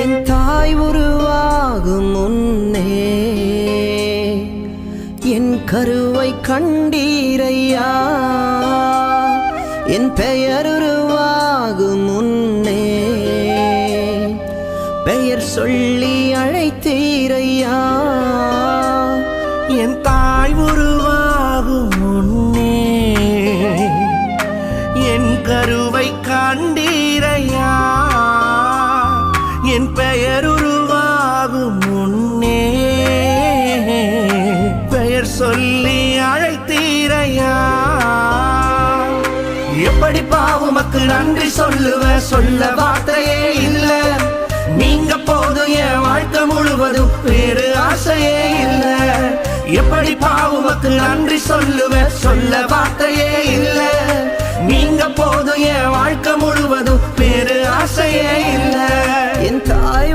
என் தாய் உருவாகும் முன்னே என் கருவை கண்டீரையா. என் பெயர் உருவாகும் முன்னே பெயர் சொல்லி அழைத்தீரையா. என் தாய் உருவாகும் முன்னே என் கருவை கண்டீரையா. என் பெயர் உருவாகும் முன்னே பெயர் சொல்லி அழைத்தீரையா. எப்படி பாவுமக்கு நன்றி சொல்லுவ, சொல்ல வார்த்தையே இல்ல. நீங்க போதும் என் வாழ்க்கை முழுவதும் வேறு ஆசையே இல்ல. எப்படி பாவுமக்கு நன்றி சொல்லுவ, சொல்ல வார்த்தையே இல்ல. நீங்க போதும் என் வாழ்க்கை முழுவதும் வேறு ஆசையே இல்ல. என் தாய்